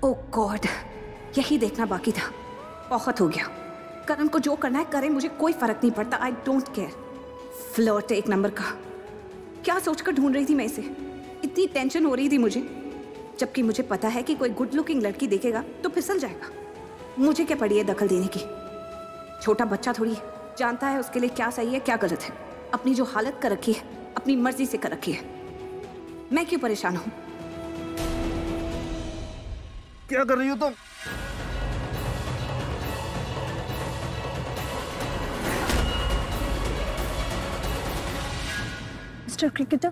ओह God, यही देखना बाकी था। बहुत हो गया। करण को जो करना है करे, मुझे कोई फर्क नहीं पड़ता। I don't care. फ्लर्ट एक नंबर का। क्या सोचकर ढूंढ रही थी मैं इसे? इतनी टेंशन हो रही थी मुझे, जबकि मुझे पता है कि कोई गुड लुकिंग लड़की देखेगा तो फिसल जाएगा। मुझे क्या पड़ी है दखल देने की? छोटा बच्चा थोड़ी जानता है उसके लिए क्या सही है क्या गलत है। अपनी जो हालत कर रखी है अपनी मर्जी से कर रखी है। मैं क्यों परेशान हूं? क्या कर रही हो तुम? मिस्टर क्रिकेटर,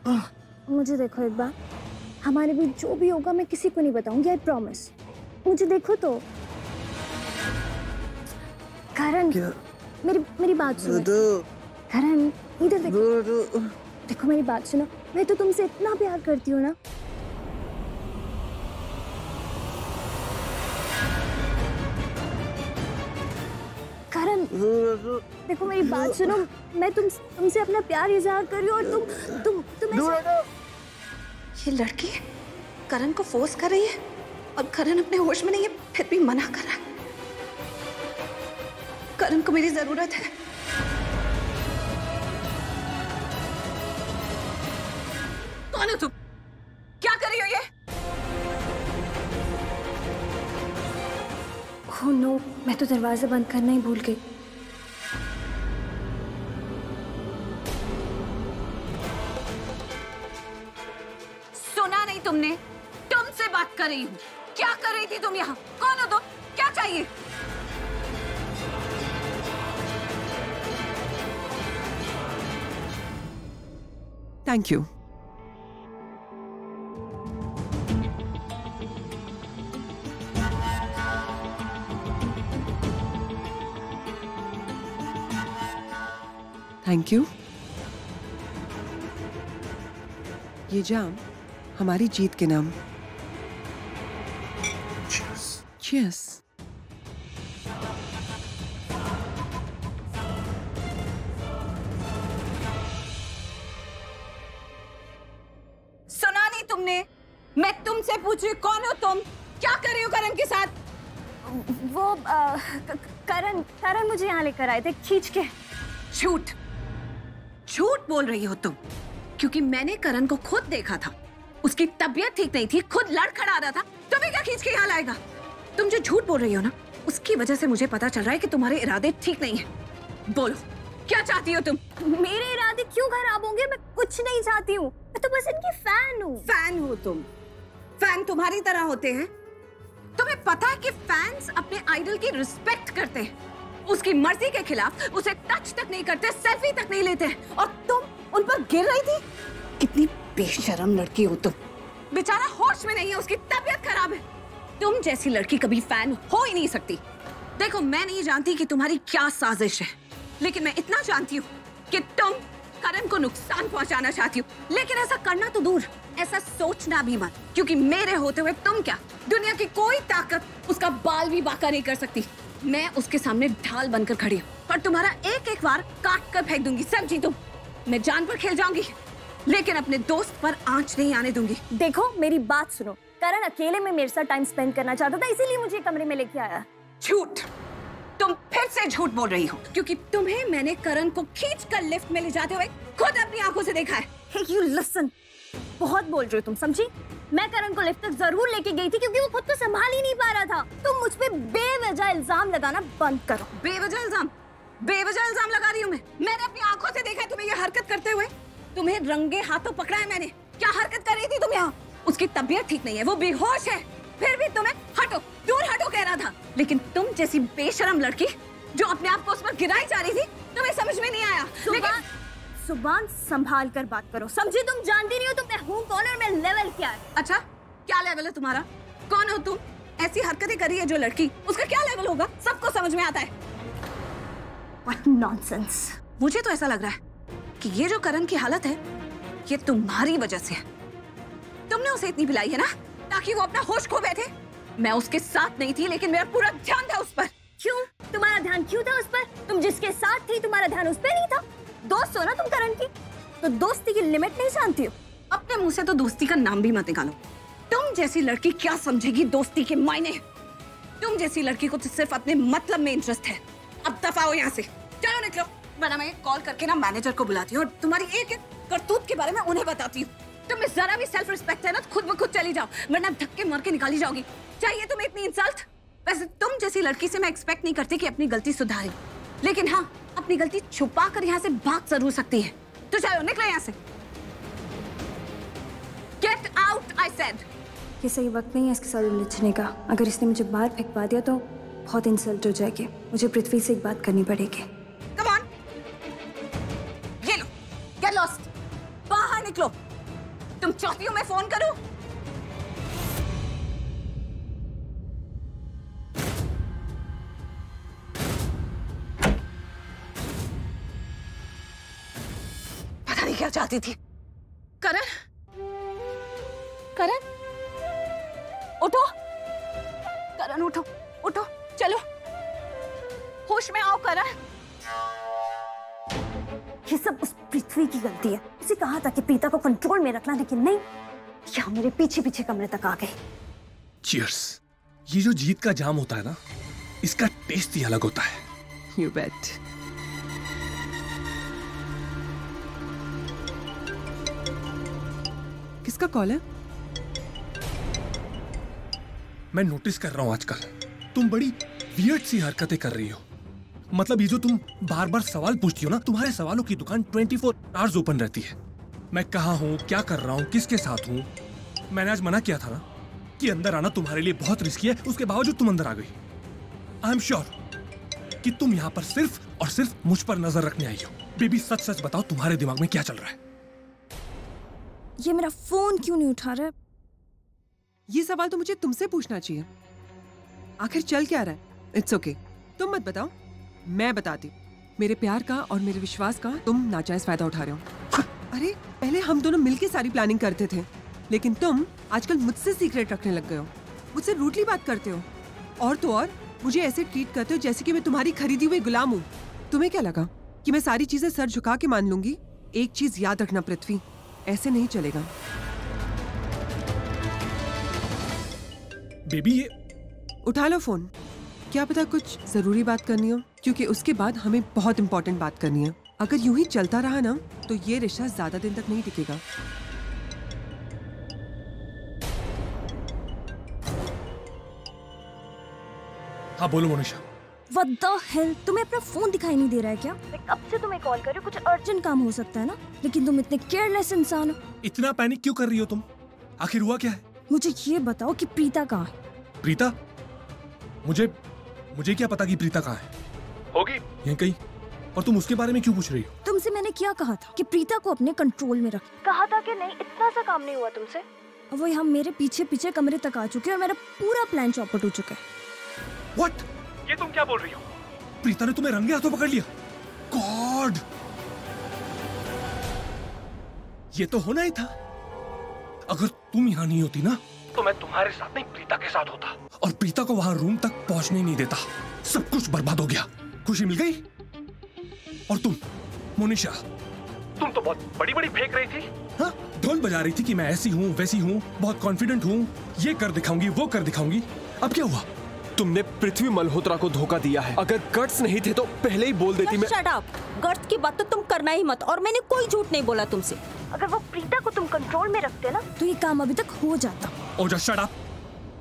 मुझे देखो एक बार। हमारे बीच जो भी होगा मैं किसी को नहीं बताऊंगी, आई प्रॉमिस। मुझे देखो तो। करण, मेरी बात सुनो। करण, इधर देखो। देखो मेरी बात सुनो, मैं तो तुमसे इतना प्यार करती हूँ ना। करण, देखो मेरी बात सुनो, मैं तुमसे अपना प्यार इजहार कर रही हूँ और तुम ये लड़की करण को फोर्स कर रही है और करण अपने होश में नहीं है फिर भी मना कर रहा है। करण को मेरी जरूरत है। कौन हो तुम? क्या कर रही हो ये? ओह नो, मैं तो दरवाजा बंद करना ही भूल गई। सुना नहीं तुमने? तुमसे बात कर रही हूँ। क्या कर रही थी तुम यहाँ? कौन हो तुम? क्या चाहिए? Thank you. Thank you. ये जाम हमारी जीत के नाम। Cheers. सुना नहीं तुमने? मैं तुमसे पूछ रही हूँ कौन हो तुम? क्या कर रही हो करण के साथ? वो करण मुझे यहाँ लेकर आए थे खींच के। झूठ झूठ बोल रही हो तुम, क्योंकि मैंने करण को खुद देखा था। उसकी तबीयत ठीक नहीं थी, खुद लड़खड़ा रहा था। तुम्हें क्या खींच के यहाँ लाएगा? तुम जो झूठ बोल रही हो ना, उसकी वजह से मुझे पता चल रहा है कि तुम्हारे इरादे ठीक नहीं है। बोलो क्या चाहती हो तुम? मेरे इरादे क्यों खराब होंगे? मैं कुछ नहीं चाहती हूँ, मैं तो बस इनकी फैन हूँ। फैन हो तुम? फैन तुम्हारी तरह होते हैं? तुम्हें पता है कि फैंस अपने आइडल की रिस्पेक्ट करते हैं, उसकी मर्जी के खिलाफ उसे टच तक नहीं करते, सेल्फी तक नहीं लेते हैं। और तुम उन पर गिर रही थी? कितनी बेशर्म लड़की हो तुम। बेचारा होश में नहीं है, उसकी तबीयत खराब है। तुम जैसी लड़की कभी फैन हो ही नहीं सकती। देखो मैं नहीं जानती कि तुम्हारी क्या साजिश है, लेकिन मैं इतना जानती हूँ कि तुम करण को नुकसान पहुंचाना चाहती हो। लेकिन ऐसा करना तो दूर, ऐसा सोचना भी मत, क्योंकि मेरे होते हुए तुम क्या, दुनिया की कोई ताकत उसका बाल भी बांका नहीं कर सकती। मैं उसके सामने ढाल बनकर खड़ी हूँ और तुम्हारा एक एक बार काट कर फेंक दूंगी, समझी तुम? मैं जान पर खेल जाऊंगी, लेकिन अपने दोस्त पर आंच नहीं आने दूंगी। देखो मेरी बात सुनो, करण अकेले में मेरे साथ टाइम स्पेंड करना चाहता था, इसीलिए मुझे कमरे में लेके आया। झूठ! तुम फिर से झूठ बोल रही हो, क्योंकि तुम्हें मैंने करण को खींचकर लिफ्ट में ले जाते हुए खुद अपनी आंखों से देखा है। Hey, you listen, बहुत बोल रहे हो तुम, समझी? मैं करण को लिफ्ट तक जरूर लेके गई थी क्योंकि वो खुद को संभाल ही नहीं पा रहा था। तुम मुझ पे बेवजह इल्जाम लगाना बंद करो। बेवजह इल्जाम लगा रही हूँ मैं? मैंने अपनी आंखों से देखा है तुम्हें ये हरकत करते हुए। तुम्हें रंगे हाथों पकड़ा है मैंने। क्या हरकत कर रही थी तुम यहाँ? उसकी तबीयत ठीक नहीं है, वो बेहोश है, फिर भी तुम्हें हटो, दूर हटो कह रहा था। लेकिन तुम जैसी बेशरम लड़की जो अपने आप को उस पर गिराई जा रही थी, तुम्हें समझ में नहीं आया। सुभान संभाल कर बात करो, समझी? तुम जानती नहीं हो तुम मैं हूँ कौन और मैं लेवल क्या है। अच्छा क्या लेवल है तुम्हारा? कौन हो तुम? ऐसी हरकतें करी है जो लड़की, उसका क्या लेवल होगा? सबको समझ में आता है। What nonsense! मुझे तो ऐसा लग रहा है कि ये जो करण की हालत है ये तुम्हारी वजह से है। तुमने उसे इतनी पिलाई है ना ताकि वो अपना होश खो बैठे। मैं उसके साथ नहीं थी, लेकिन मेरा पूरा ध्यान था उस पर। क्यों? तुम्हारा ध्यान क्यों था उस पर? तुम जिसके साथ थी तुम्हारा ध्यान उस पर नहीं था। दोस्त हो ना तुम करण की, तो दोस्ती की लिमिट नहीं जानती हो। अपने मुंह से तो दोस्ती का नाम भी मत निकालो। तुम जैसी लड़की क्या समझेगी दोस्ती के मायने? तुम जैसी लड़की को तो सिर्फ अपने मतलब में इंटरेस्ट है। अब दफा हो यहाँ से, चलो निकलो, वरना मैं कॉल करके ना मैनेजर को बुलाती हूँ और तुम्हारी एक एक करतूत के बारे में उन्हें बताती हूँ। तुम्हें जरा भी सेल्फ रिस्पेक्ट है ना, खुद ब खुद चली जाओ, वरना धक्के मार के निकाली जाओगी। चाहिए तुम्हें इतनी इंसल्ट? वैसे तुम जैसी लड़की से मैं एक्सपेक्ट नहीं करती कि अपनी गलती सुधारे, लेकिन हाँ, अपनी गलती छुपा कर यहाँ से भाग जरूर सकती है। तो चलो निकलो यहाँ से। Get out, I said. ये सही वक्त नहीं है इसके साथ उलझने का। अगर इसने मुझे बाहर फेंकवा दिया तो बहुत इंसल्ट हो जाएगी। मुझे पृथ्वी से एक बात करनी पड़ेगी। Come on. ये लो, get lost. बाहर निकलो। तुम चाहती हो मैं फोन करूं? पता नहीं क्या चाहती थी। करण, करण, उठो, करण उठो, उठो, चलो, होश में आओ करण। ये सब उस पृथ्वी की गलती है। उसे कहा था कि प्रीता को कंट्रोल में रखना, लेकिन नहीं, यहाँ मेरे पीछे पीछे कमरे तक आ गई। चीयर्स। ये जो जीत का जाम होता है ना, इसका टेस्ट ही अलग होता है। You bet. किसका कॉल है? मैं नोटिस कर रहा हूं आजकल तुम बड़ी वियर्ड सी हरकतें कर रही हो। मतलब ये जो तुम बार बार सवाल पूछती हो ना, तुम्हारे सवालों की दुकान 24 आवर्स ओपन रहती है। मैं कहाँ हूँ, क्या कर रहा हूँ, किसके साथ हूँ। मैंने आज मना किया था ना कि अंदर आना तुम्हारे लिए बहुत रिस्की है, उसके बावजूद तुम अंदर आ गई। आई एम श्योर कि तुम यहाँ पर सिर्फ और सिर्फ मुझ पर नजर रखने आई हो। बेबी सच सच बताओ, तुम्हारे दिमाग में क्या चल रहा है? ये मेरा फोन क्यों नहीं उठा रहा है? ये सवाल तो मुझे तुमसे पूछना चाहिए। आखिर चल क्या रहा है? इट्स ओके, तुम मत बताओ, मैं बताती हूँ। मेरे प्यार का और मेरे विश्वास का तुम नाजायज फायदा उठा रहे हो। अरे पहले हम दोनों मिलके सारी प्लानिंग करते थे, लेकिन तुम आजकल मुझसे सीक्रेट रखने लग गए हो, मुझसे रूडली बात करते हो, और तो और मुझे ऐसे ट्रीट करते हो जैसे कि मैं तुम्हारी खरीदी हुई गुलाम हूँ। तुम्हें क्या लगा कि मैं सारी चीजें सर झुका के मान लूंगी? एक चीज याद रखना पृथ्वी, ऐसे नहीं चलेगा। बेबी ये उठा लो फोन, क्या पता कुछ जरूरी बात करनी हो, क्योंकि उसके बाद हमें बहुत इंपॉर्टेंट बात करनी है। अगर यूं ही चलता रहा ना तो ये रिश्ता ज्यादा दिन तक नहीं टिकेगा। हाँ बोलो मोनिशा। What the hell? तुम्हें अपना फोन दिखाई नहीं दे रहा है क्या? मैं कब से तुम्हें कॉल कर रही हूँ, कुछ अर्जेंट काम हो सकता है ना, लेकिन तुम इतने केयरलेस इंसान हो। इतना पैनिक क्यों कर रही हो तुम? आखिर हुआ क्या है? मुझे ये बताओ कि प्रीता कहाँ है? प्रीता? मुझे क्या पता कि प्रीता कहाँ है? होगी यहीं कहीं। और तुम उसके बारे में क्यों पूछ रही हो? तुमसे मैंने क्या कहा था कि प्रीता को अपने कंट्रोल में रख। कहा था कि नहीं, इतना सा काम नहीं हुआ तुमसे। और वो यहाँ मेरे पीछे पीछे कमरे तक आ चुके हैं और मेरा पूरा प्लान चौपट हो चुका है। What? ये तुम क्या बोल रही हो? प्रीता ने तुम्हें रंगे हाथों पकड़ लिया? गॉड! ये तो होना ही था। अगर तुम यहाँ नहीं होती ना तो मैं तुम्हारे साथ नहीं प्रीता के साथ होता, और प्रीता को वहां रूम तक पहुंचने ही नहीं देता। सब कुछ बर्बाद हो गया, खुशी मिल गई। और तुम मोनिशा, तुम तो बहुत बड़ी बड़ी फेंक रही थी। हाँ, ढोल बजा रही थी कि मैं ऐसी हूँ वैसी हूँ, बहुत कॉन्फिडेंट हूँ, ये कर दिखाऊंगी वो कर दिखाऊंगी। अब क्या हुआ? तुमने पृथ्वी मल्होत्रा को धोखा दिया है। अगर गट्स नहीं थे तो पहले ही बोल देती। मैं शट अप। गट्स की बात तो तुम करना ही मत, और मैंने कोई झूठ नहीं बोला तुमसे। अगर वो प्रीता को तुम कंट्रोल में रखते ना तो ये काम अभी तक हो जाता। ओ जस्ट शट अप।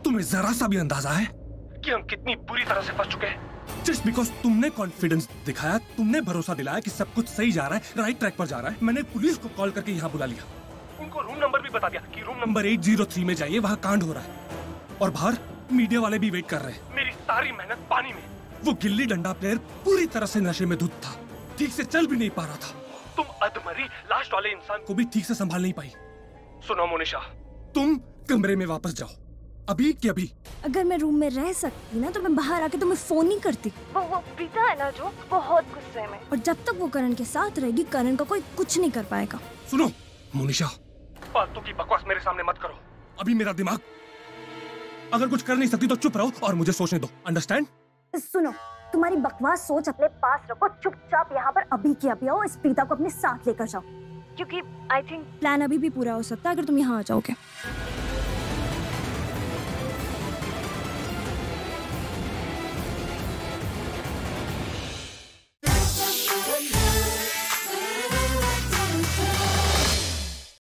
तुम्हें जरा सा भी अंदाजा है कि हम कितनी बुरी तरह से फंस चुके हैं? जस्ट बिकॉज तुमने कॉन्फिडेंस दिखाया, तुमने भरोसा दिलाया कि सब कुछ सही जा रहा है, राइट ट्रैक पर जा रहा है, मैंने पुलिस को कॉल करके यहाँ बुला लिया, उनको रूम नंबर भी बता दिया कि रूम नंबर 803 में जाइए, वहाँ कांड हो रहा है। और बाहर मीडिया वाले भी वेट कर रहे हैं। मेरी सारी मेहनत पानी में। वो गिल्ली डंडा प्लेयर पूरी तरह से नशे में धुत था, ठीक से चल भी नहीं पा रहा था। तुम अधमरी लास्ट वाले इंसान को भी ठीक से संभाल नहीं पाई। सुनो मोनिशा, तुम कमरे में वापस जाओ, अभी के अभी। अगर मैं रूम में रह सकती ना तो मैं बाहर आके तुम्हें फोन नहीं करती। वो प्रीता है ना जो बहुत गुस्से में, और जब तक वो करण के साथ रहेगी करण का कोई कुछ नहीं कर पाएगा। सुनो मोनिशा, फालतू की बकवास मेरे सामने मत करो। अभी मेरा दिमाग, अगर कुछ कर नहीं सकती तो चुप रहो और मुझे सोचने दो, अंडरस्टैंड? सुनो, तुम्हारी बकवास सोच अपने पास रखो, चुपचाप यहाँ पर अभी के अभी आओ, इस प्रीता को अपने साथ लेकर जाओ, क्योंकि आई थिंक प्लान अभी भी पूरा हो सकता है अगर तुम यहाँ आ जाओगे।